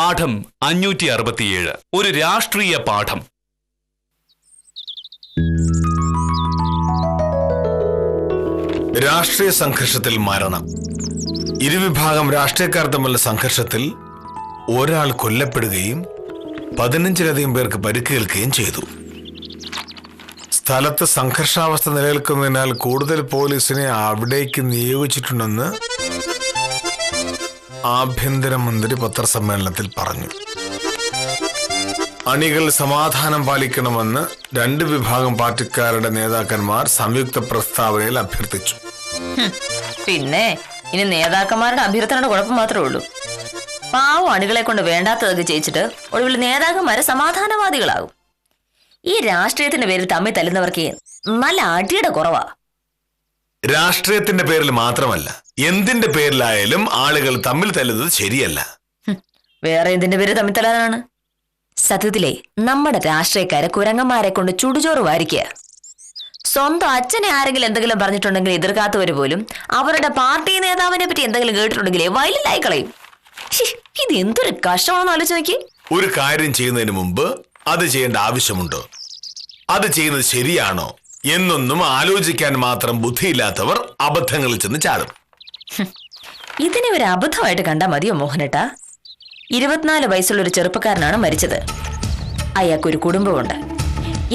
പാഠം 567 ഒരു രാഷ്ട്രീയ പാഠം. രാഷ്ട്രീയ സംഘർഷത്തിൽ മരണം. ഇരുവിഭാഗം രാഷ്ട്രീയക്കാർ തമ്മിലുള്ള സംഘർഷത്തിൽ ഒരാൾ കൊല്ലപ്പെടുകയും 15-ലധികം പേർക്ക് പരിക്കേൽക്കുകയും ചെയ്തു. സ്ഥലത്ത് സംഘർഷാവസ്ഥ നിലനിൽക്കുന്നതിനാൽ കൂടുതൽ പോലീസിനെ അവിടേക്ക് നിയോഗിച്ചിട്ടുണ്ടെന്ന് ആഭ്യന്തരമന്ത്രി പത്രസമ്മേളനത്തിൽ പറഞ്ഞു. അണികൾ സമാധാനം പാലിക്കണമെന്ന് 2 വിഭാഗം പാർട്ടിക്കാരുടെ നേതാക്കന്മാർ സംയുക്ത പ്രസ്താവനയിൽ അഭ്യർത്ഥിച്ചു. പിന്നെ ഇനി നേതാക്കന്മാരുടെ അഭ്യർത്ഥനയുടെ കുഴപ്പം മാത്രമേ ഉള്ളൂ. പാവം അണികളെ കൊണ്ട് വേണ്ടാത്തതൊക്കെ ചെയ്യിച്ചിട്ട് ഒടുവിൽ നേതാക്കന്മാരെ സമാധാനവാദികളാകും. ഈ രാഷ്ട്രീയത്തിന്റെ പേരിൽ തമ്മിൽ തല്ലുന്നവർക്ക് നല്ല അടിയുടെ കുറവാ. രാഷ്ട്രീയത്തിന്റെ പേരിൽ മാത്രമല്ല, എന്തിന്റെ പേരിലായാലും ആളുകൾ തമ്മിൽ തല്ലുന്നത് ശരിയല്ല. വേറെ എന്തിന്റെ പേര് തമ്മിൽ തല്ലാനാണ്? സത്യത്തിലെ നമ്മുടെ രാഷ്ട്രീയക്കാരെ കുരങ്ങന്മാരെ കൊണ്ട് ചുടുചോറ് വാരിക്കുക. സ്വന്തം അച്ഛനെ ആരെങ്കിലും എന്തെങ്കിലും പറഞ്ഞിട്ടുണ്ടെങ്കിൽ എതിർക്കാത്തവര് പോലും അവരുടെ പാർട്ടി നേതാവിനെ പറ്റി എന്തെങ്കിലും കേട്ടിട്ടുണ്ടെങ്കിലേ വയലിലായി കളയും. ഇത് എന്തൊരു കഷ്ടമാണെന്ന് ആലോചിച്ച് നോക്കി. ഒരു കാര്യം ചെയ്യുന്നതിന് മുമ്പ് അത് ചെയ്യേണ്ട ആവശ്യമുണ്ടോ, അത് ചെയ്യുന്നത് ശരിയാണോ എന്നൊന്നും ആലോചിക്കാൻ മാത്രം ബുദ്ധിയില്ലാത്തവർ അബദ്ധങ്ങളിൽ ചെന്ന് ചാടും. ഇതിനെ ഒരു അബദ്ധമായിട്ട് കണ്ടാൽ മതിയോ മോഹനേട്ടാ? 24 വയസ്സുള്ള ഒരു ചെറുപ്പക്കാരനാണ് മരിച്ചത്. അയാൾക്കൊരു കുടുംബമുണ്ട്.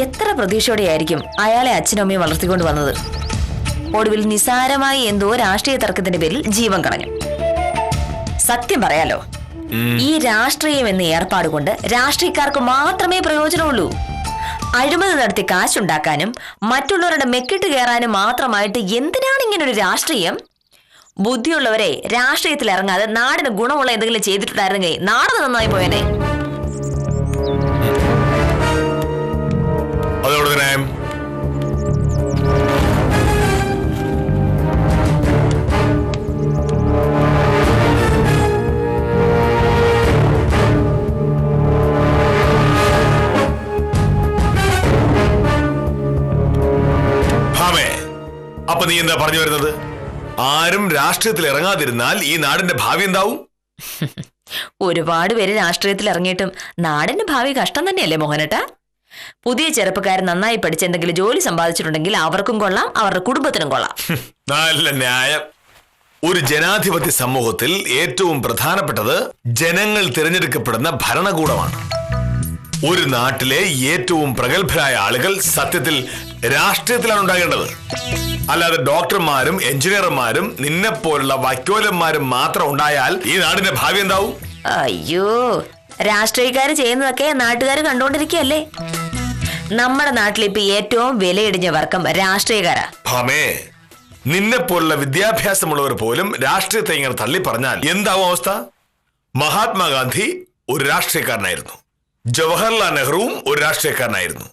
എത്ര പ്രതീക്ഷയോടെയായിരിക്കും അയാളെ അച്ഛനും അമ്മയും വളർത്തിക്കൊണ്ട് വന്നത്. ഒടുവിൽ നിസാരമായി എന്തോ രാഷ്ട്രീയ തർക്കത്തിന്റെ പേരിൽ ജീവൻ കളഞ്ഞു. സത്യം പറയാലോ, ഈ രാഷ്ട്രീയം എന്ന ഏർപ്പാട് കൊണ്ട് രാഷ്ട്രീയക്കാർക്ക് മാത്രമേ പ്രയോജനമുള്ളൂ. അഴിമതി നടത്തി കാശുണ്ടാക്കാനും മറ്റുള്ളവരുടെ മെക്കിട്ട് കയറാനും മാത്രമായിട്ട് എന്തിനാണ് ഇങ്ങനൊരു രാഷ്ട്രീയം? ബുദ്ധിയുള്ളവരെ രാഷ്ട്രീയത്തിൽ ഇറങ്ങാതെ നാടിന് ഗുണമുള്ള എന്തെങ്കിലും ചെയ്തിട്ടുണ്ടായിരുന്നെങ്കിൽ നാട് നന്നായി പോയനെ. അപ്പൊ നീ എന്താ പറഞ്ഞു വരുന്നത്? ആരും രാഷ്ട്രീയത്തിൽ ഇറങ്ങാതിരുന്നാൽ ഈ നാടിന്റെ ഭാവി എന്താവും? ഒരുപാട് പേര് രാഷ്ട്രീയത്തിൽ ഇറങ്ങിയിട്ടും നാടിന്റെ ഭാവി കഷ്ടം തന്നെയല്ലേ മോഹനേട്ടാ? പുതിയ ചെറുപ്പക്കാർ നന്നായി പഠിച്ച് എന്തെങ്കിലും ജോലി സമ്പാദിച്ചിട്ടുണ്ടെങ്കിൽ അവർക്കും കൊള്ളാം, അവരുടെ കുടുംബത്തിനും കൊള്ളാം. നല്ല ന്യായം. ഒരു ജനാധിപത്യ സമൂഹത്തിൽ ഏറ്റവും പ്രധാനപ്പെട്ടത് ജനങ്ങൾ തിരഞ്ഞെടുക്കപ്പെടുന്ന ഭരണകൂടമാണ്. ഒരു നാട്ടിലെ ഏറ്റവും പ്രഗത്ഭരായ ആളുകൾ സത്യത്തിൽ രാഷ്ട്രീയത്തിലാണ് ഉണ്ടാകേണ്ടത്. അല്ലാതെ ഡോക്ടർമാരും എഞ്ചിനീയർമാരും നിന്നെപ്പോലുള്ള വക്കോലന്മാരും മാത്രം ഉണ്ടായാൽ ഈ നാടിന്റെ ഭാവി എന്താവും? അയ്യോ, രാഷ്ട്രീയക്കാര് ചെയ്യുന്നതൊക്കെ നാട്ടുകാർ കണ്ടോണ്ടിരിക്കുകയല്ലേ. നമ്മുടെ നാട്ടിൽ ഇപ്പൊ ഏറ്റവും വിലയിടിഞ്ഞ വർക്കം രാഷ്ട്രീയക്കാരാ. ഭാമേ, നിന്നെപ്പോലുള്ള വിദ്യാഭ്യാസമുള്ളവർ പോലും രാഷ്ട്രീയത്തെ ഇങ്ങനെ തള്ളി പറഞ്ഞാൽ എന്താവും അവസ്ഥ? മഹാത്മാഗാന്ധി ഒരു രാഷ്ട്രീയക്കാരനായിരുന്നു. ജവഹർലാൽ നെഹ്റുവും ഒരു രാഷ്ട്രീയക്കാരനായിരുന്നു.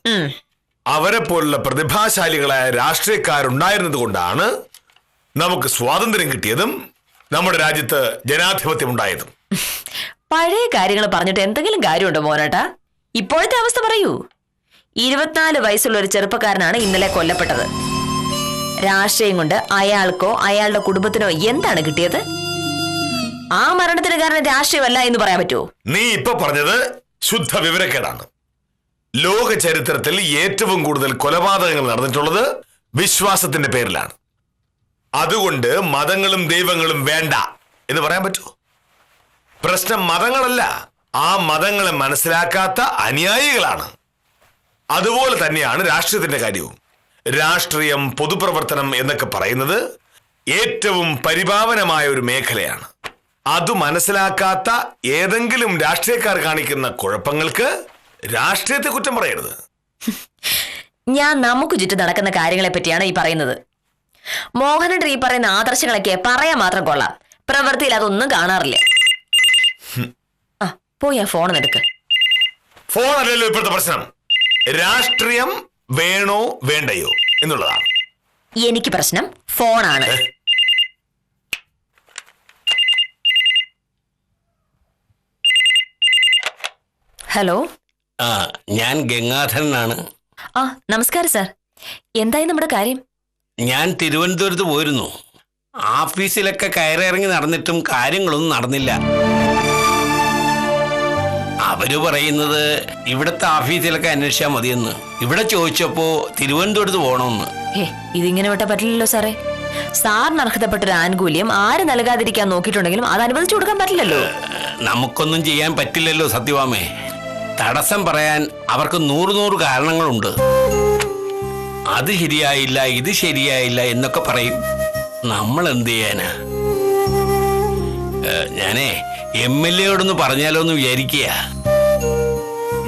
അവരെ പോലുള്ള പ്രതിഭാശാലികളായ രാഷ്ട്രീയക്കാരുണ്ടായിരുന്നത് കൊണ്ടാണ് നമുക്ക് സ്വാതന്ത്ര്യം കിട്ടിയതും നമ്മുടെ രാജ്യത്ത് ജനാധിപത്യം ഉണ്ടായതും. പഴയ കാര്യങ്ങൾ പറഞ്ഞിട്ട് എന്തെങ്കിലും കാര്യമുണ്ടോ മോനേട്ടാ? ഇപ്പോഴത്തെ അവസ്ഥ പറയൂ. 24 വയസ്സുള്ള ഒരു ചെറുപ്പക്കാരനാണ് ഇന്നലെ കൊല്ലപ്പെട്ടത്. രാഷ്ട്രീയം കൊണ്ട് അയാൾക്കോ അയാളുടെ കുടുംബത്തിനോ എന്താണ് കിട്ടിയത്? ആ മരണത്തിന് കാരണം രാഷ്ട്രീയമല്ല എന്ന് പറയാൻ പറ്റുമോ? നീ ഇപ്പൊ പറഞ്ഞത് ശുദ്ധ വിവരക്കേടാണ്. ലോക ചരിത്രത്തിൽ ഏറ്റവും കൂടുതൽ കൊലപാതകങ്ങൾ നടന്നിട്ടുള്ളത് വിശ്വാസത്തിന്റെ പേരിലാണ്. അതുകൊണ്ട് മതങ്ങളും ദൈവങ്ങളും വേണ്ട എന്ന് പറയാൻ പറ്റുമോ? പ്രശ്നം മതങ്ങളല്ല, ആ മതങ്ങളെ മനസ്സിലാക്കാത്ത അനുയായികളാണ്. അതുപോലെ തന്നെയാണ് രാഷ്ട്രീയത്തിന്റെ കാര്യവും. രാഷ്ട്രീയം, പൊതുപ്രവർത്തനം എന്നൊക്കെ പറയുന്നത് ഏറ്റവും പരിപാവനമായ ഒരു മേഖലയാണ്. അത് മനസ്സിലാക്കാത്ത ഏതെങ്കിലും രാഷ്ട്രീയക്കാർ കാണിക്കുന്ന കുഴപ്പങ്ങൾക്ക് രാഷ്ട്രീയത്തെ കുറ്റം പറയരുത്. ഞാൻ നമുക്ക് ചുറ്റും നടക്കുന്ന കാര്യങ്ങളെ പറ്റിയാണ് ഈ പറയുന്നത്. മോഹനന്റെ ഈ പറയുന്ന ആദർശങ്ങളൊക്കെ പറയാൻ മാത്രം കൊള്ളാം, പ്രവൃത്തിയിൽ അതൊന്നും കാണാറില്ല. പോയി ആ ഫോൺ എടുക്ക. ഫോണല്ലല്ലോ ഇപ്പോഴത്തെ പ്രശ്നം. രാഷ്ട്രീയം വേണോ വേണ്ടയോ എന്നുള്ളതാണ്. എനിക്ക് പ്രശ്നം ഫോണാണ്. ഹലോ, ഞാൻ ഗംഗാധരനാണ്. നമസ്കാരം സാർ. എന്തായി നമ്മുടെ കാര്യം? ഞാൻ തിരുവനന്തപുരത്ത് പോയിരുന്നു. ഓഫീസിലൊക്കെ കയറിയിറങ്ങി നടന്നിട്ടും കാര്യങ്ങളൊന്നും നടന്നില്ല. അവര് പറയുന്നത് ഇവിടുത്തെ ഓഫീസിലൊക്കെ അന്വേഷിച്ചാൽ മതിയെന്ന്. ഇവിടെ ചോദിച്ചപ്പോ തിരുവനന്തപുരത്ത് പോകണമെന്ന്. ഇതിങ്ങനെ വിട്ടാ പറ്റില്ലല്ലോ സാറേ. സാറിന് അർഹതപ്പെട്ട ഒരു ആനുകൂല്യം ആര് നൽകാതിരിക്കാൻ നോക്കിയിട്ടുണ്ടെങ്കിലും അത് അനുവദിച്ചു കൊടുക്കാൻ പറ്റില്ലല്ലോ. നമുക്കൊന്നും ചെയ്യാൻ പറ്റില്ലല്ലോ സത്യവാമേ. തടസ്സം പറയാൻ അവർക്ക് 100 കാരണങ്ങളുണ്ട്. അത് ശരിയായില്ല, ഇത് ശരിയായില്ല എന്നൊക്കെ പറയും. നമ്മൾ എന്ത് ചെയ്യാനാ? ഞാനേ MLA-യോടൊന്ന് പറഞ്ഞാലോ എന്ന് വിചാരിക്കുക.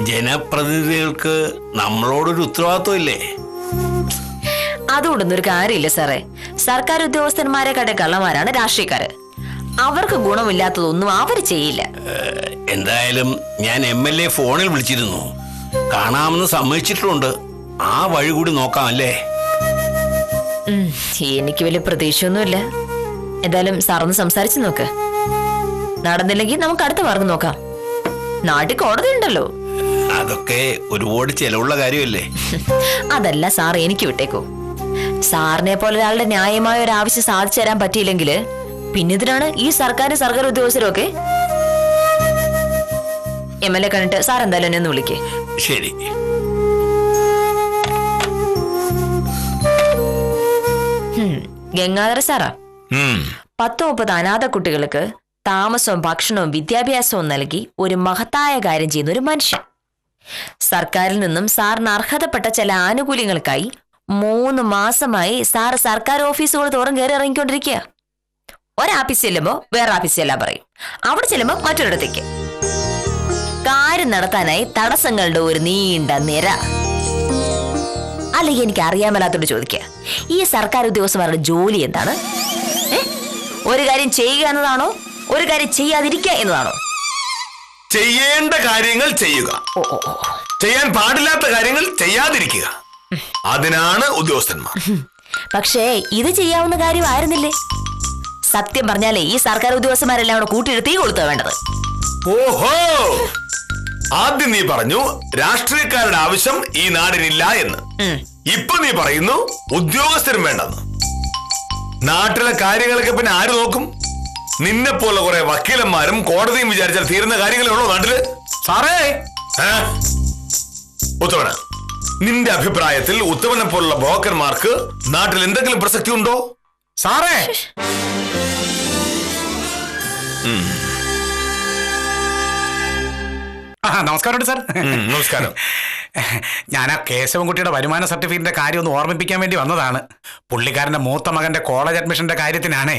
ജനപ്രതിനിധികൾക്ക് നമ്മളോടൊരു ഉത്തരവാദിത്വം ഇല്ലേ? അതുകൊണ്ടൊന്നും ഒരു കാര്യമില്ല സാറേ. സർക്കാർ ഉദ്യോഗസ്ഥന്മാരെ കണ്ട കള്ളന്മാരാണ് രാഷ്ട്രീയക്കാര്. അവർക്ക് ഗുണമില്ലാത്തതൊന്നും അവർ ചെയ്യില്ല. എന്തായാലും ഞാൻ MLA ഫോണിൽ വിളിച്ചിരുന്നു. കാണാമെന്ന് സമ്മതിച്ചിട്ടുണ്ട്. ആ വഴി കൂടി നോക്കാം അല്ലേ? എനിക്ക് വലിയ പ്രതീക്ഷയൊന്നുമില്ല. എന്തായാലും സാറൊന്ന് സംസാരിച്ചു നോക്ക്. നടന്നില്ലെങ്കിൽ നമുക്ക് അടുത്ത മാർഗം നോക്കാം. നാട്ടിൽ കോടതി ഉണ്ടല്ലോ. അതൊക്കെ ഒരുപാട് ചെലവുള്ള കാര്യമല്ലേ? അതല്ല സാർ, എനിക്ക് വിട്ടേക്കോ. സാറിനെ പോലെ ഒരാളുടെ ന്യായമായ ഒരു ആവശ്യം സാധിച്ചു തരാൻ പറ്റിയില്ലെങ്കിൽ പിന്നെതിനാണ് ഈ സർക്കാർ ഉദ്യോഗസ്ഥരും ഒക്കെ. MLA കണ്ടിട്ട് സാർ എന്തായാലും എന്നെ ഒന്ന് വിളിക്കേ. ശരി. ഗംഗാധര സാറാ, 10-30 അനാഥ കുട്ടികൾക്ക് താമസവും ഭക്ഷണവും വിദ്യാഭ്യാസവും നൽകി ഒരു മഹത്തായ കാര്യം ചെയ്യുന്ന ഒരു മനുഷ്യൻ. സർക്കാരിൽ നിന്നും സാറിന് അർഹതപ്പെട്ട ചില ആനുകൂല്യങ്ങൾക്കായി 3 മാസമായി സാർ സർക്കാർ ഓഫീസുകൾ തോറും കയറി ഇറങ്ങിക്കൊണ്ടിരിക്കുക. ഒരാഫീസ് ചെല്ലുമ്പോ വേറെ ആഫീസ് ചെല്ലാൻ പറയും, അവിടെ ചെല്ലുമ്പോ മറ്റൊരിടത്തേക്ക്. കാര്യം നടത്താനായി തടസ്സങ്ങളുടെ ഒരു നീണ്ട നിര. അല്ലെങ്കിൽ എനിക്ക് അറിയാൻ മേലാത്തോട് ചോദിക്കുക, ഈ സർക്കാർ ഉദ്യോഗസ്ഥന്മാരുടെ ജോലി എന്താണ്? ഒരു കാര്യം ചെയ്യുക എന്നതാണോ, ഒരു കാര്യം ചെയ്യാതിരിക്കുക എന്നതാണോ? ചെയ്യേണ്ട കാര്യങ്ങൾ ചെയ്യുക, ചെയ്യാൻ പാടില്ലാത്ത കാര്യങ്ങൾ ചെയ്യാതിരിക്കുക. അതിനാണ് ഉദ്യോഗസ്ഥന്മാർ. പക്ഷേ ഇത് ചെയ്യാവുന്ന കാര്യമായിരുന്നില്ലേ? സത്യം പറഞ്ഞാലേ ഈ സർക്കാർ ഉദ്യോഗസ്ഥന്മാരെല്ലാം കൂടെ കൂട്ടിയിട്ട് തീ കൊളുത്താ വേണ്ടത്. ഓഹോ, ആദ്യം നീ പറഞ്ഞു രാഷ്ട്രീയക്കാരുടെ ആവശ്യം ഈ നാടിനില്ല എന്ന്. ഇപ്പൊ നീ പറയുന്നു ഉദ്യോഗസ്ഥരും വേണ്ടെന്ന്. നാട്ടിലെ കാര്യങ്ങളൊക്കെ പിന്നെ ആര് നോക്കും? നിന്നെ പോലെ കുറെ വക്കീലന്മാരും കോടതിയും വിചാരിച്ചാൽ തീരുന്ന കാര്യങ്ങളേ ഉള്ളൂ നാട്ടില്. സാറേ, ഉത്തമന, നിന്റെ അഭിപ്രായത്തിൽ ഉത്തമനെ പോലുള്ള ബ്രോക്കർമാർക്ക് നാട്ടിൽ എന്തെങ്കിലും പ്രസക്തി ഉണ്ടോ? സാറേ, നമസ്കാരം സാർ. നമസ്കാരം. ഞാൻ ആ കേശവൻകുട്ടിയുടെ വരുമാന സർട്ടിഫിക്കറ്റിന്റെ കാര്യം ഒന്ന് ഓർമ്മിപ്പിക്കാൻ വേണ്ടി വന്നതാണ്. പുള്ളിക്കാരന്റെ മൂത്ത മകന്റെ കോളേജ് അഡ്മിഷന്റെ കാര്യത്തിനാണേ.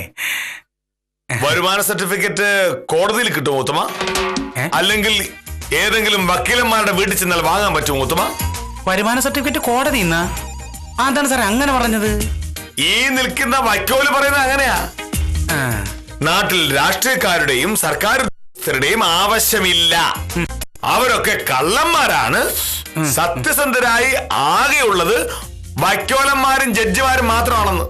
വരുമാന സർട്ടിഫിക്കറ്റ് കോടതിയിൽ കിട്ടുമോ ഉത്തമ? അല്ലെങ്കിൽ ഏതെങ്കിലും വക്കീലന്മാരുടെ വീട്ടിൽ ചെന്നാൽ വാങ്ങാൻ പറ്റുമോ ഉത്തമ? വരുമാന സർട്ടിഫിക്കറ്റ് കോടതി ഇന്നാ? എന്താണ് സാർ അങ്ങനെ പറഞ്ഞത്? ഈ നിൽക്കുന്ന വക്കോല് പറയുന്നത് അങ്ങനെയാ. നാട്ടിൽ രാഷ്ട്രീയക്കാരുടെയും സർക്കാർ ഉദ്യോഗസ്ഥരുടെയും ആവശ്യമില്ല. അവരൊക്കെ കള്ളന്മാരാണ്. സത്യസന്ധരായി ആകെയുള്ളത് വക്കോലന്മാരും ജഡ്ജിമാരും മാത്രമാണെന്ന്.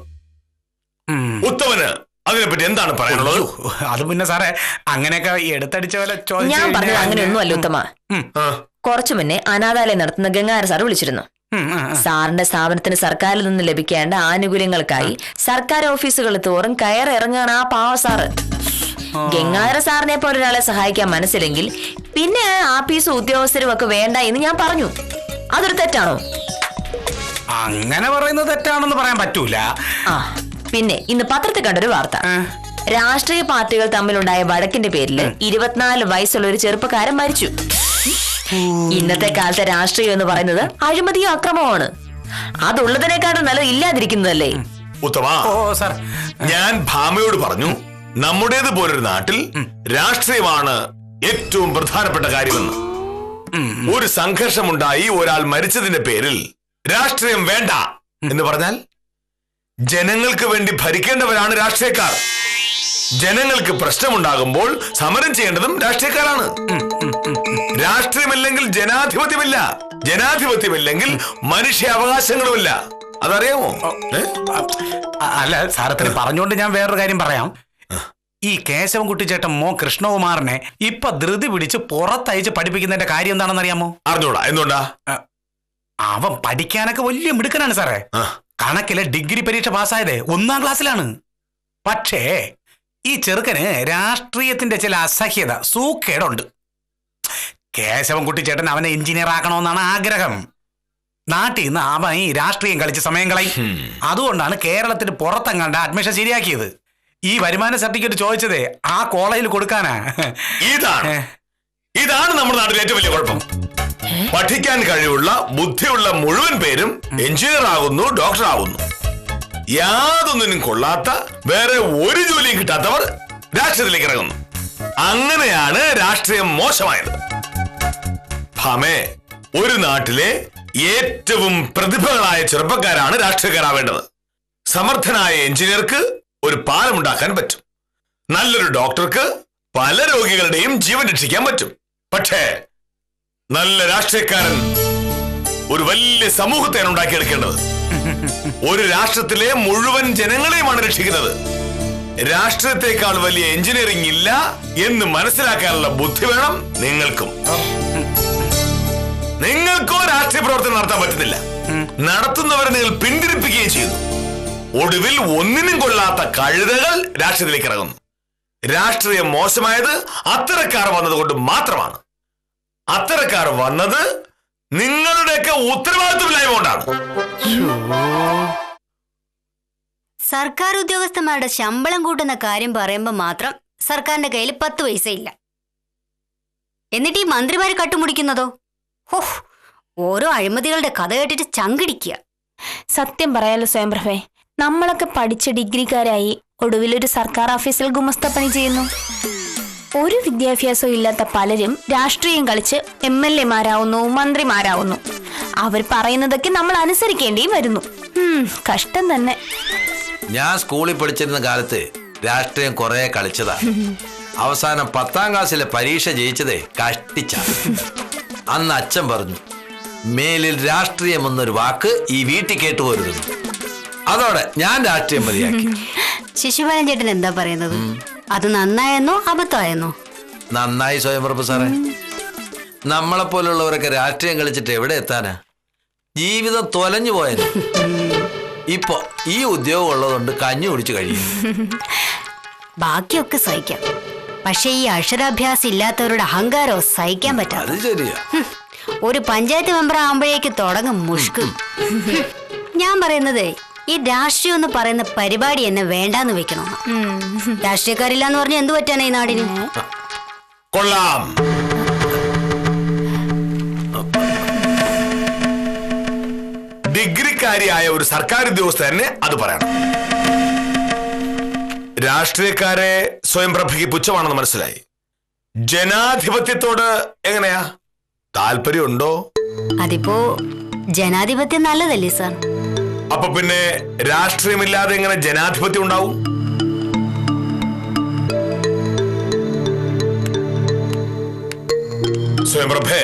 ഉത്തമന് അതിനെപ്പറ്റി എന്താണ് പറയാനുള്ളത്? അത് പിന്നെ സാറേ, അങ്ങനെയൊക്കെ എടുത്തടിച്ച പോലെ ഞാൻ പറഞ്ഞത് അങ്ങനെയൊന്നും അല്ല ഉത്തമ. കുറച്ചു മുന്നേ അനാഥാലയം നടത്തുന്ന ഗംഗാധര സാർ വിളിച്ചിരുന്നു. സാറിന്റെ സ്ഥാപനത്തിന് സർക്കാരിൽ നിന്ന് ലഭിക്കേണ്ട ആനുകൂല്യങ്ങൾക്കായി സർക്കാർ ഓഫീസുകൾ തോറും കയറിറങ്ങാണ് ആ പാവ സാറ്. ഗംഗാധര സാറിനെ പോലെ ഒരാളെ സഹായിക്കാൻ മനസ്സിലെങ്കിൽ പിന്നെ ആഫീസ് ഉദ്യോഗസ്ഥരും ഒക്കെ വേണ്ട എന്ന് ഞാൻ പറഞ്ഞു. അതൊരു തെറ്റാണോ? അങ്ങനെ പറയുന്നത് തെറ്റാണെന്ന് പറയാൻ പറ്റൂല. പിന്നെ ഇന്ന് പത്രത്തിൽ കണ്ടൊരു വാർത്ത. രാഷ്ട്രീയ പാർട്ടികൾ തമ്മിലുണ്ടായ വഴക്കിന്റെ പേരിൽ 24 വയസ്സുള്ള ഒരു ചെറുപ്പക്കാരൻ മരിച്ചു. ഇന്നത്തെ കാലത്തെ രാഷ്ട്രീയം എന്ന് പറയുന്നത് അഴിമതിയോ അക്രമമാണ്. അതുള്ളതിനേക്കാളും നല്ലത് ഇല്ലാതിരിക്കുന്നതല്ലേ? ഉത്തമ, ഞാൻ ഭാമയോട് പറഞ്ഞു, നമ്മുടേത് പോലൊരു നാട്ടിൽ രാഷ്ട്രീയമാണ് ഏറ്റവും പ്രധാനപ്പെട്ട കാര്യമെന്ന്. ഒരു സംഘർഷമുണ്ടായി ഒരാൾ മരിച്ചതിന്റെ പേരിൽ രാഷ്ട്രീയം വേണ്ട എന്ന് പറഞ്ഞാൽ ജനങ്ങൾക്ക് വേണ്ടി ഭരിക്കേണ്ടവരാണ് രാഷ്ട്രീയക്കാർ. ജനങ്ങൾക്ക് പ്രശ്നമുണ്ടാകുമ്പോൾ സമരം ചെയ്യേണ്ടതും രാഷ്ട്രീയക്കാരാണ്. രാഷ്ട്രീയമില്ലെങ്കിൽ ജനാധിപത്യമില്ല, ജനാധിപത്യമില്ലെങ്കിൽ മനുഷ്യാവകാശങ്ങളുമില്ല. അതറിയാമോ? അല്ല സാറത്തിന് പറഞ്ഞുകൊണ്ട് ഞാൻ വേറൊരു കാര്യം പറയാം. ഈ കേശവൻകുട്ടി ചേട്ടൻ മോ കൃഷ്ണകുമാറിനെ ഇപ്പൊ ധൃതി പിടിച്ച് പുറത്തയച്ച് പഠിപ്പിക്കുന്നതിന്റെ കാര്യം എന്താണെന്ന് അറിയാമോ? അറിഞ്ഞൂടാ. എന്തുകൊണ്ടാ? അവൻ പഠിക്കാനൊക്കെ വലിയ മിടുക്കനാണ് സാറേ. കണക്കിലെ ഡിഗ്രി പരീക്ഷ പാസ്സായത് 1ാം ക്ലാസ്സിലാണ്. പക്ഷേ ഈ ചെറുക്കന് രാഷ്ട്രീയത്തിന്റെ ചില അസഹ്യത, സൂക്കേടുണ്ട്. കേശവൻകുട്ടി ചേട്ടൻ അവനെ എഞ്ചിനീയർ ആക്കണമെന്നാണ് ആഗ്രഹം. നാട്ടിൽ നിന്ന് അവൻ ഈ രാഷ്ട്രീയം കളിച്ച് സമയം കളയും. അതുകൊണ്ടാണ് കേരളത്തിന് പുറത്തെങ്ങാണ്ട് അഡ്മിഷൻ ശരിയാക്കിയത്. ഈ വരുമാന സർട്ടിഫിക്കറ്റ് ചോദിച്ചതേ ആ കോളേജിൽ കൊടുക്കാനാ. ഇതാണ് നമ്മുടെ നാട്ടിലെ ഏറ്റവും വലിയ കുഴപ്പം. പഠിക്കാൻ കഴിവുള്ള ബുദ്ധിയുള്ള മുഴുവൻ പേരും എഞ്ചിനീയർ ആകുന്നു, ഡോക്ടർ ആകുന്നു. യാതൊന്നിനും കൊള്ളാത്ത വേറെ ഒരു ജോലിയും കിട്ടാത്തവർ രാഷ്ട്രീയത്തിലേക്ക് ഇറങ്ങുന്നു. അങ്ങനെയാണ് രാഷ്ട്രീയം മോശമായത്. ഭാമേ, ഒരു നാട്ടിലെ ഏറ്റവും പ്രതിഭകളായ ചെറുപ്പക്കാരാണ് രാഷ്ട്രീയക്കാരാവേണ്ടത്. സമർത്ഥനായ എഞ്ചിനീയർക്ക് ഒരു പാലമുണ്ടാക്കാൻ പറ്റും. നല്ലൊരു ഡോക്ടർക്ക് പല രോഗികളുടെയും ജീവൻ രക്ഷിക്കാൻ പറ്റും. പക്ഷേ നല്ല രാഷ്ട്രീയക്കാരൻ ഒരു വലിയ സമൂഹത്തെയാണ് ഉണ്ടാക്കിയെടുക്കേണ്ടത്. ഒരു രാഷ്ട്രത്തിലെ മുഴുവൻ ജനങ്ങളെയുമാണ് രക്ഷിക്കുന്നത്. രാഷ്ട്രീയത്തെക്കാൾ വലിയ എഞ്ചിനീയറിംഗ് ഇല്ല എന്ന് മനസ്സിലാക്കാനുള്ള ബുദ്ധി വേണം നിങ്ങൾക്കും. നിങ്ങൾക്കോ രാഷ്ട്രീയ പ്രവർത്തനം നടത്താൻ പറ്റുന്നില്ല. നടത്തുന്നവരെ നിങ്ങൾ പിന്തിരിപ്പിക്കുകയും ചെയ്യുന്നു. ഒടുവിൽ ഒന്നിനും കൊള്ളാത്ത കഴുതകൾ രാഷ്ട്രീയത്തിലേക്ക് ഇറങ്ങുന്നു. രാഷ്ട്രീയം മോശമായത് അത്തരക്കാർ വന്നതുകൊണ്ട് മാത്രമാണ്. അത്തരക്കാർ വന്നത് നിങ്ങളുടെയൊക്കെ ഉത്തരവാദിത്വമില്ലായ്മ കൊണ്ടാണ്. സർക്കാർ ഉദ്യോഗസ്ഥന്മാരുടെ ശമ്പളം കൂട്ടുന്ന കാര്യം പറയുമ്പോൾ മാത്രം സർക്കാരിന്റെ കയ്യിൽ 10 പൈസ ഇല്ല. എന്നിട്ട് ഈ മന്ത്രിമാരെ കട്ടുമുടിക്കുന്നതോ? ഓഹ്, ഓരോ അഴിമതികളുടെ കഥ കേട്ടിട്ട് ചങ്കിടിക്കുക. സത്യം പറയാലോ സ്വയംപ്രഭേ, നമ്മളൊക്കെ പഠിച്ച ഡിഗ്രിക്കാരായി ഒടുവിൽ ഒരു സർക്കാർ ഓഫീസിൽ ഗുമസ്തപ്പണി ചെയ്യുന്നു. ഒരു വിദ്യാഭ്യാസവും ഇല്ലാത്ത പലരും രാഷ്ട്രീയം കളിച്ച് MLA-മാരാവുന്നു, മന്ത്രിമാരാവുന്നു. അവർ പറയുന്നതൊക്കെ നമ്മൾ അനുസരിക്കേണ്ടിയും വരുന്നു. കഷ്ടം തന്നെ. ഞാൻ സ്കൂളിൽ പഠിച്ചിരുന്ന കാലത്ത് രാഷ്ട്രീയം കുറെ കളിച്ചതാ. അവസാനം 10ാം ക്ലാസ്സിലെ പരീക്ഷ ജയിച്ചതേ കഷ്ടിച്ച. അന്ന് അച്ഛൻ പറഞ്ഞു, മേലിൽ രാഷ്ട്രീയം എന്നൊരു വാക്ക് ഈ വീട്ടിൽ കേട്ടുപോരുന്നു. അതോടെ ഞാൻ രാഷ്ട്രീയം മതിയാക്കി. ശിശുപാലൻ ചേട്ടൻ എന്താ പറയുന്നത്? അത് നന്നായെന്നോ അബദ്ധമായെന്നോ? നന്നായി സ്വയംപ്രഭ സാറേ. നമ്മളെപ്പോലുള്ളവരൊക്കെ രാഷ്ട്രീയം കളിച്ചിട്ട് എവിടെ എത്താനാ? ജീവിതം തൊലഞ്ഞു പോയത്. ഇപ്പൊ ഈ ഉദ്യോഗം ഉള്ളതുകൊണ്ട് കഞ്ഞി കുടിച്ചു കഴിയും. ബാക്കിയൊക്കെ സഹിക്കാം, പക്ഷെ ഈ അക്ഷരാഭ്യാസം ഇല്ലാത്തവരുടെ അഹങ്കാരോ സഹിക്കാൻ പറ്റാ. അത് ശരിയാ. ഒരു പഞ്ചായത്ത് മെമ്പർ ആവുമ്പോഴേക്ക് തുടങ്ങും മുഷ്ക്. ഞാൻ പറയുന്നത് ഈ രാഷ്ട്രീയം എന്ന് പറയുന്ന പരിപാടി എന്നെ വേണ്ടാന്ന് വെക്കണം. രാഷ്ട്രീയക്കാരില്ലാന്ന് പറഞ്ഞ എന്തു പറ്റാനാ ഈ നാടിന്? കൊള്ളാം. ഡിഗ്രിക്കാരിയായ ഒരു സർക്കാർ ഉദ്യോഗസ്ഥ തന്നെ അത് പറയണം. രാഷ്ട്രീയക്കാരെ സ്വയംപ്രഭയ്ക്ക് പുച്ഛമാണെന്ന് മനസ്സിലായി. ജനാധിപത്യത്തോട് എങ്ങനെയാ? താല്പര്യമുണ്ടോ? അതിപ്പോ ജനാധിപത്യം നല്ലതല്ലേ സാർ? അപ്പൊ പിന്നെ രാഷ്ട്രീയമില്ലാതെ എങ്ങനെ ജനാധിപത്യം ഉണ്ടാവും? സ്വയംപ്രഭേ,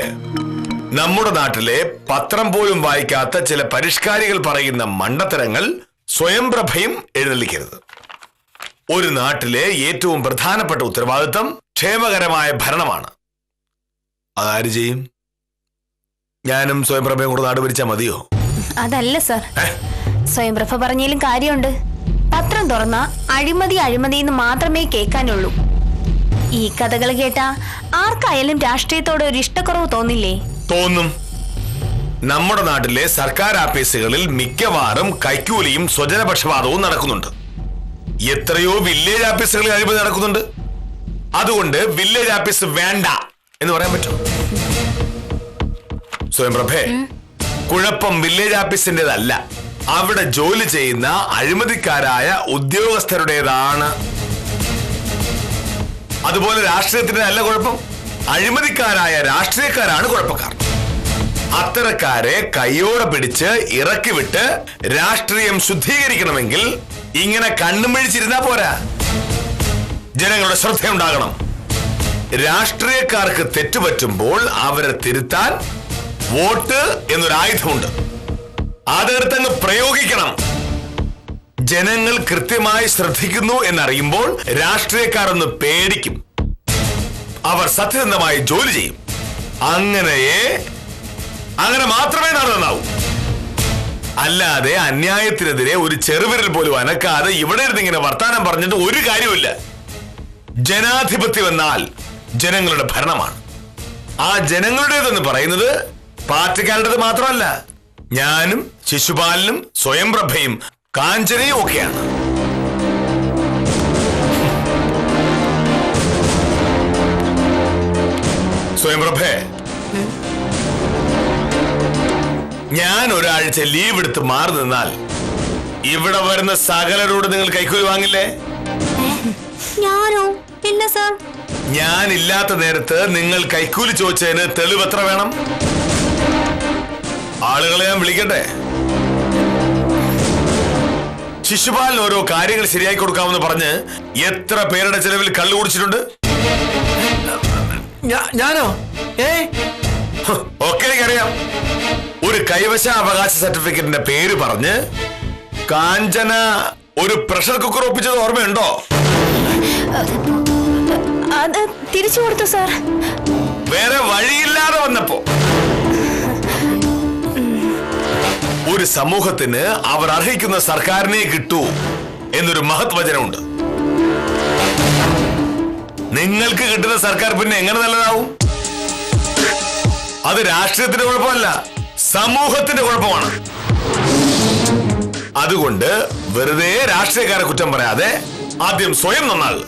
നമ്മുടെ നാട്ടിലെ പത്രം പോലും വായിക്കാത്ത ചില പരിഷ്കാരികൾ പറയുന്ന മണ്ടത്തരങ്ങൾ സ്വയംപ്രഭയും എഴുന്നള്ളിക്കരുത്. ഒരു നാട്ടിലെ ഏറ്റവും പ്രധാനപ്പെട്ട ഉത്തരവാദിത്തം ക്ഷേമകരമായ ഭരണമാണ്. അതാര് ചെയ്യും? ഞാനും സ്വയംപ്രഭയും കൂടെ നാട് ഭരിച്ചാൽ മതിയോ? അതല്ല സാർ, സ്വയംപ്രഭ പറഞ്ഞാലും കാര്യമുണ്ട്. പത്രം തുറന്ന അഴിമതി എന്ന് മാത്രമേ കേൾക്കാനുള്ളൂ. ഈ കഥകൾ കേട്ടാ ആർക്കായാലും രാഷ്ട്രീയത്തോട് ഒരു ഇഷ്ടക്കുറവ് തോന്നില്ലേ? തോന്നും. നമ്മുടെ നാട്ടിലെ സർക്കാർ ആഫീസുകളിൽ മിക്കവാറും കൈക്കൂലിയും സ്വജനപക്ഷപാതവും നടക്കുന്നുണ്ട്. എത്രയോ വില്ലേജ് ആഫീസുകളിൽ അഴിമതി നടക്കുന്നുണ്ട്. അതുകൊണ്ട് വില്ലേജ് ആഫീസ് വേണ്ട എന്ന് പറയാൻ പറ്റുമോ? സ്വയംപ്രഭേ, കുഴപ്പം വില്ലേജ് ആഫീസിന്റേതല്ല, അവിടെ ജോലി ചെയ്യുന്ന അഴിമതിക്കാരായ ഉദ്യോഗസ്ഥരുടേതാണ്. അതുപോലെ രാഷ്ട്രീയത്തിന്റെ നല്ല കുഴപ്പം, അഴിമതിക്കാരായ രാഷ്ട്രീയക്കാരാണ് കുഴപ്പക്കാർ. അത്തരക്കാരെ കയ്യോടെ പിടിച്ച് ഇറക്കി വിട്ട് രാഷ്ട്രീയം ശുദ്ധീകരിക്കണമെങ്കിൽ ഇങ്ങനെ കണ്ണുമിഴിച്ചിരുന്നാ പോരാ. ജനങ്ങളുടെ ശ്രദ്ധയുണ്ടാകണം. രാഷ്ട്രീയക്കാർക്ക് തെറ്റുപറ്റുമ്പോൾ അവരെ തിരുത്താൻ വോട്ട് എന്നൊരായുധമുണ്ട്. അതെടുത്തങ്ങ് പ്രയോഗിക്കണം. ജനങ്ങൾ കൃത്യമായി ശ്രദ്ധിക്കുന്നു എന്നറിയുമ്പോൾ രാഷ്ട്രീയക്കാർ ഒന്ന് പേടിക്കും. അവർ സത്യസന്ധമായി ജോലി ചെയ്യും. അങ്ങനെ മാത്രമേ നാട് നന്നാവൂ. അല്ലാതെ അന്യായത്തിനെതിരെ ഒരു ചെറുവിരൽ പോലും അനക്കാതെ ഇവിടെ ഇരുന്നിങ്ങനെ വർത്താനം പറഞ്ഞിട്ട് ഒരു കാര്യമില്ല. ജനാധിപത്യം എന്നാൽ ജനങ്ങളുടെ ഭരണമാണ്. ആ ജനങ്ങളുടേതെന്ന് പറയുന്നത് പാർട്ടിക്കാരുടേത് മാത്രമല്ല, ഞാനും ശിശുപാലനും സ്വയംപ്രഭയും കാഞ്ചനയും ഒക്കെയാണ്. സ്വയംപ്രഭേ, ഞാൻ ഒരാഴ്ച ലീവ് എടുത്ത് മാറി നിന്നാൽ ഇവിടെ വരുന്ന സകലരോട് നിങ്ങൾ കൈക്കൂലി വാങ്ങില്ലേ? ഞാനോ? ഇല്ല സർ. ഞാൻ ഇല്ലാത്ത നേരത്ത് നിങ്ങൾ കൈക്കൂലി ചോദിച്ചതിന് തെളിവ് എത്ര വേണം? ആളുകളെ ഞാൻ വിളിക്കട്ടെ? ശിശുപാലിന് ഓരോ കാര്യങ്ങൾ ശരിയാക്കി കൊടുക്കാമെന്ന് പറഞ്ഞ് എത്ര പേരുടെ ചെലവിൽ കള്ളു കുടിച്ചിട്ടുണ്ട്? ഞാനോ? ഒക്കെ എനിക്കറിയാം. ഒരു കൈവശാവകാശ സർട്ടിഫിക്കറ്റിന്റെ പേര് പറഞ്ഞ് കാഞ്ചന ഒരു പ്രഷർ കുക്കർ ഒപ്പിച്ചത് ഓർമ്മയുണ്ടോ? അത് തിരിച്ചു കൊടുത്തു സാർ. വേറെ വഴിയില്ലാതെ വന്നപ്പോ ഒരു സമൂഹത്തിന് അവർ അർഹിക്കുന്ന സർക്കാരിനെ കിട്ടൂ എന്നൊരു മഹത് വചനമുണ്ട്. നിങ്ങൾക്ക് കിട്ടുന്ന സർക്കാർ പിന്നെ എങ്ങനെ നല്ലതാവും? അത് രാഷ്ട്രീയത്തിന്റെ കുഴപ്പമല്ല, സമൂഹത്തിന്റെ കുഴപ്പമാണ്. അതുകൊണ്ട് വെറുതെ രാഷ്ട്രീയക്കാരെ കുറ്റം പറയാതെ ആദ്യം സ്വയം നന്നാകുക.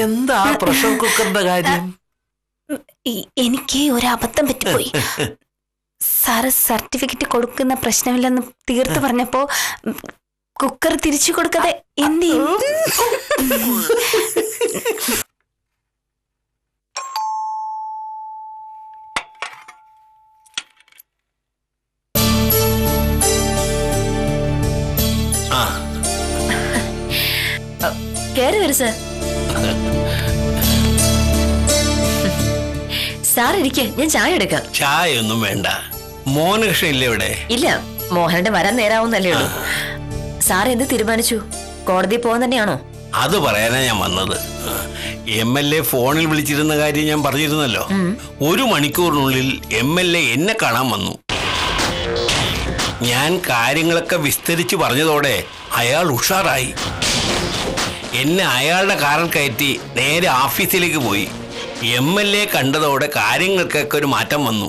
എന്താ പ്രഷർ കുക്കറിന്റെ കാര്യം? എനിക്ക് ഒരു അബദ്ധം പറ്റിപ്പോയി. സാറ് സർട്ടിഫിക്കറ്റ് കൊടുക്കുന്ന പ്രശ്നമില്ലെന്ന് തീർത്ത് പറഞ്ഞപ്പോ കുക്കർ തിരിച്ചു കൊടുക്കാതെ എന്ത് ചെയ്യും? കേറി വരൂ സർ. സാർ ഇരിക്കെ, ഞാൻ ചായ എടുക്കാം. ചായ ഒന്നും വേണ്ട. മോഹനകൃഷ്ണൻ ഇല്ലേ ഇവിടെ? ഇല്ല, മോഹനന്റെ വരാൻ നേരാവുന്നല്ലേ ഉള്ളൂ. സാർ എന്ത് തീരുമാനിച്ചു? കോടതി പോകാൻ തന്നെയാണോ? അത് പറയാനാ ഞാൻ വന്നത്. MLA ഫോണിൽ വിളിച്ചിരുന്ന കാര്യം ഞാൻ പറഞ്ഞിരുന്നല്ലോ. 1 മണിക്കൂറിനുള്ളിൽ MLA എന്നെ കാണാൻ വന്നു. ഞാൻ കാര്യങ്ങളൊക്കെ വിസ്തരിച്ച് പറഞ്ഞതോടെ അയാൾ ഉഷാറായി. എന്നെ അയാളുടെ കാറിൽ കയറ്റി നേരെ ഓഫീസിലേക്ക് പോയി. MLA കണ്ടതോടെ കാര്യങ്ങൾക്കൊക്കെ ഒരു മാറ്റം വന്നു.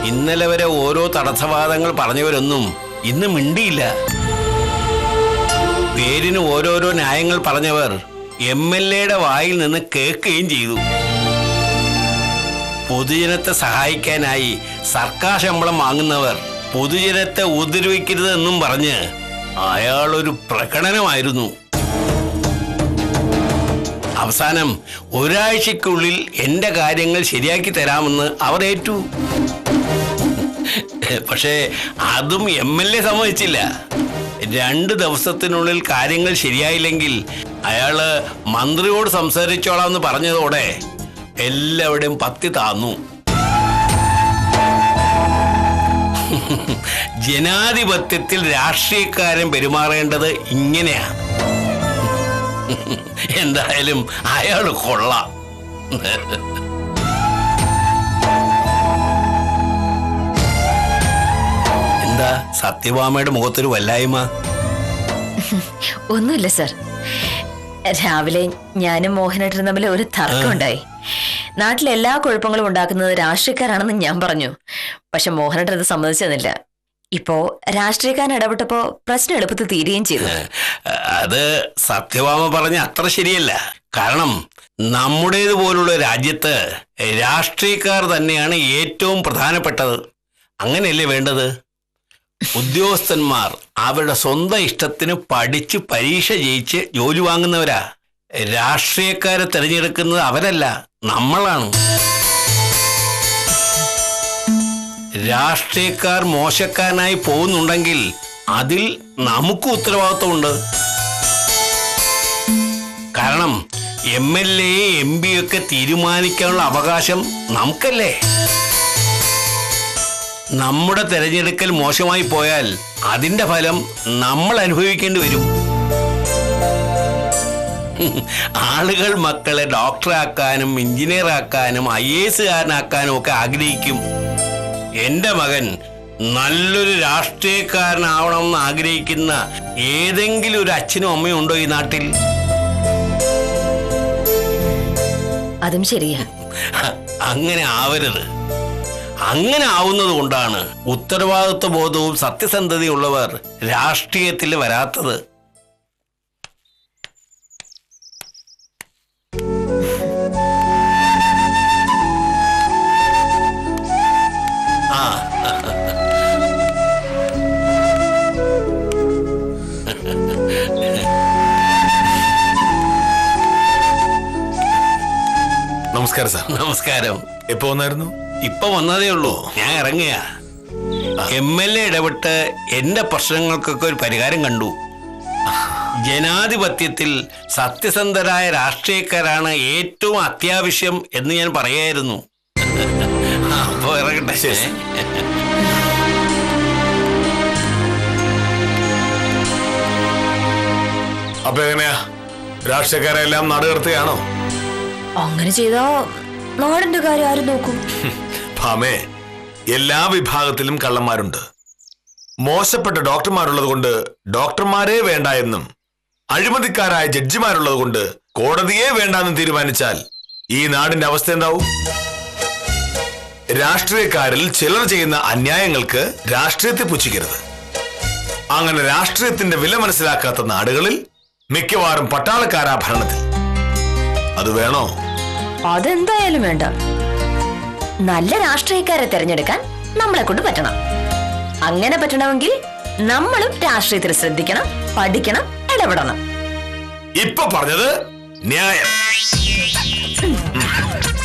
ഇന്നലെ വരെ ഓരോ തടസ്സവാദങ്ങൾ പറഞ്ഞവരൊന്നും ഇന്ന് മിണ്ടിയില്ല. പേരിന് ഓരോരോ ന്യായങ്ങൾ പറഞ്ഞവർ MLAയുടെ വായിൽ നിന്ന് കേൾക്കുകയും ചെയ്തു. പൊതുജനത്തെ സഹായിക്കാനായി സർക്കാർ ശമ്പളം വാങ്ങുന്നവർ പൊതുജനത്തെ ഉപദ്രവിക്കരുതെന്നും പറഞ്ഞ് അയാളൊരു പ്രകടനമായിരുന്നു. അവസാനം ഒരാഴ്ചക്കുള്ളിൽ എന്റെ കാര്യങ്ങൾ ശരിയാക്കി തരാമെന്ന് അവർ ഏറ്റു. പക്ഷേ അതും MLA സമ്മതിച്ചില്ല. 2 ദിവസത്തിനുള്ളിൽ കാര്യങ്ങൾ ശരിയായില്ലെങ്കിൽ അയാള് മന്ത്രിയോട് സംസാരിച്ചോളാന്ന് പറഞ്ഞതോടെ എല്ലാവരുടെയും പത്തി താന്നു. ജനാധിപത്യത്തിൽ രാഷ്ട്രീയക്കാരൻ പെരുമാറേണ്ടത് ഇങ്ങനെയാ. എന്തായാലും അയാള് കൊള്ളാം. എന്താ സത്യഭാമയുടെ മുഖത്തൊരു വല്ലായ്മ? ഒന്നുമില്ല സർ. രാവിലെ ഞാനും മോഹനേട്ടനും തമ്മിൽ ഒരു തർക്കമുണ്ടായി. നാട്ടിലെ എല്ലാ കുഴപ്പങ്ങളും ഉണ്ടാക്കുന്നത് രാഷ്ട്രീയക്കാരാണെന്ന് ഞാൻ പറഞ്ഞു. പക്ഷെ മോഹനേട്ടൻ അത് സമ്മതിച്ചെന്നില്ല. ഇപ്പോ രാഷ്ട്രീയക്കാരൻ ഇടപെട്ടപ്പോ പ്രശ്നം എളുപ്പത്തിൽ തീരുകയും ചെയ്തു. അത് സത്യഭാമ പറഞ്ഞ അത്ര ശരിയല്ല. കാരണം നമ്മുടേതുപോലുള്ള രാജ്യത്ത് രാഷ്ട്രീയക്കാർ തന്നെയാണ് ഏറ്റവും പ്രധാനപ്പെട്ടത്. അങ്ങനെയല്ലേ വേണ്ടത്? ഉദ്യോഗസ്ഥന്മാർ അവരുടെ സ്വന്തം ഇഷ്ടത്തിന് പഠിച്ച് പരീക്ഷ ജയിച്ച് ജോലി വാങ്ങുന്നവരാ. രാഷ്ട്രീയക്കാരെ തിരഞ്ഞെടുക്കുന്നത് അവരല്ല, നമ്മളാണ്. രാഷ്ട്രീയക്കാർ മോശക്കാരനായി പോകുന്നുണ്ടെങ്കിൽ അതിൽ നമുക്ക് ഉത്തരവാദിത്വമുണ്ട്. കാരണം MLA MP ഒക്കെ തീരുമാനിക്കാനുള്ള അവകാശം നമുക്കല്ലേ. നമ്മുടെ തെരഞ്ഞെടുക്കൽ മോശമായി പോയാൽ അതിന്റെ ഫലം നമ്മൾ അനുഭവിക്കേണ്ടി വരും. ആളുകൾ മക്കളെ ഡോക്ടറാക്കാനും എഞ്ചിനീയറാക്കാനും IAS കാരനാക്കാനും ഒക്കെ ആഗ്രഹിക്കും. എൻ്റെ മകൻ നല്ലൊരു രാഷ്ട്രീയക്കാരനാവണമെന്ന് ആഗ്രഹിക്കുന്ന ഏതെങ്കിലും ഒരു അച്ഛനും അമ്മയും ഉണ്ടോ ഈ നാട്ടിൽ? അതും ശരിയാ. അങ്ങനെ ആവരുത്. അങ്ങനെ ആവുന്നത് കൊണ്ടാണ് ഉത്തരവാദിത്വ ബോധവും സത്യസന്ധതയുള്ളവർ രാഷ്ട്രീയത്തിൽ വരാത്തത്. ആ നമസ്കാരം സാർ. നമസ്കാരം. എപ്പോ വന്നായിരുന്നു? ഇപ്പൊ വന്നതേ ഉള്ളൂ. ഞാൻ ഇറങ്ങിയ MLA ഇടപെട്ട് എന്റെ പ്രശ്നങ്ങൾക്കൊക്കെ ഒരു പരിഹാരം കണ്ടു. ജനാധിപത്യത്തിൽ സത്യസന്ധരായ രാഷ്ട്രീയക്കാരാണ് ഏറ്റവും അത്യാവശ്യം എന്ന് ഞാൻ പറയായിരുന്നു. അപ്പോ ഇറങ്ങട്ടെ. അപ്പൊ എങ്ങനെയാ, രാഷ്ട്രീയക്കാരെല്ലാം നാടുകടത്തുകയാണോ? അങ്ങനെ ചെയ്താ നാടിന്റെ കാര്യം ആരും നോക്കും? ഭാമേ, എല്ലാ വിഭാഗത്തിലും കള്ളന്മാരുണ്ട്. മോശപ്പെട്ട ഡോക്ടർമാരുള്ളത് കൊണ്ട് ഡോക്ടർമാരെ വേണ്ട എന്നും അഴിമതിക്കാരായ ജഡ്ജിമാരുള്ളത് കൊണ്ട് കോടതിയെ വേണ്ടെന്നും തീരുമാനിച്ചാൽ ഈ നാടിന്റെ അവസ്ഥ എന്താവും? രാഷ്ട്രീയക്കാരിൽ ചിലർ ചെയ്യുന്ന അന്യായങ്ങൾക്ക് രാഷ്ട്രീയത്തെ പുച്ഛിക്കരുത്. അങ്ങനെ രാഷ്ട്രീയത്തിന്റെ വില മനസ്സിലാക്കാത്ത നാടുകളിൽ മിക്കവാറും പട്ടാളക്കാരാ ഭരണത്തിൽ. അത് വേണോ? അതെന്തായാലും വേണ്ട. നല്ല രാഷ്ട്രീയക്കാരെ തിരഞ്ഞെടുക്കാൻ നമ്മളെ കൊണ്ട് പറ്റണം. അങ്ങനെ പറ്റണമെങ്കിൽ നമ്മളും രാഷ്ട്രീയത്തിൽ ശ്രദ്ധിക്കണം, പഠിക്കണം, ഇടപെടണം. ഇപ്പൊ പറഞ്ഞത് ന്യായം.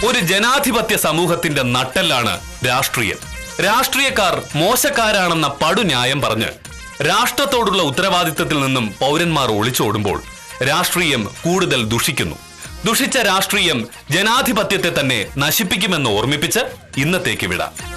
ഒരു ജനാധിപത്യ സമൂഹത്തിന്റെ നട്ടെല്ലാണ് രാഷ്ട്രീയം. രാഷ്ട്രീയക്കാർ മോശക്കാരാണെന്ന പടുന്യായം പറഞ്ഞ് രാഷ്ട്രത്തോടുള്ള ഉത്തരവാദിത്തത്തിൽ നിന്നും പൗരന്മാർ ഒളിച്ചോടുമ്പോൾ രാഷ്ട്രീയം കൂടുതൽ ദുഷിക്കുന്നു. ദുഷിച്ച രാഷ്ട്രീയം ജനാധിപത്യത്തെ തന്നെ നശിപ്പിക്കുമെന്ന് ഓർമ്മിപ്പിച്ച് ഇന്നത്തേക്ക് വിടാം.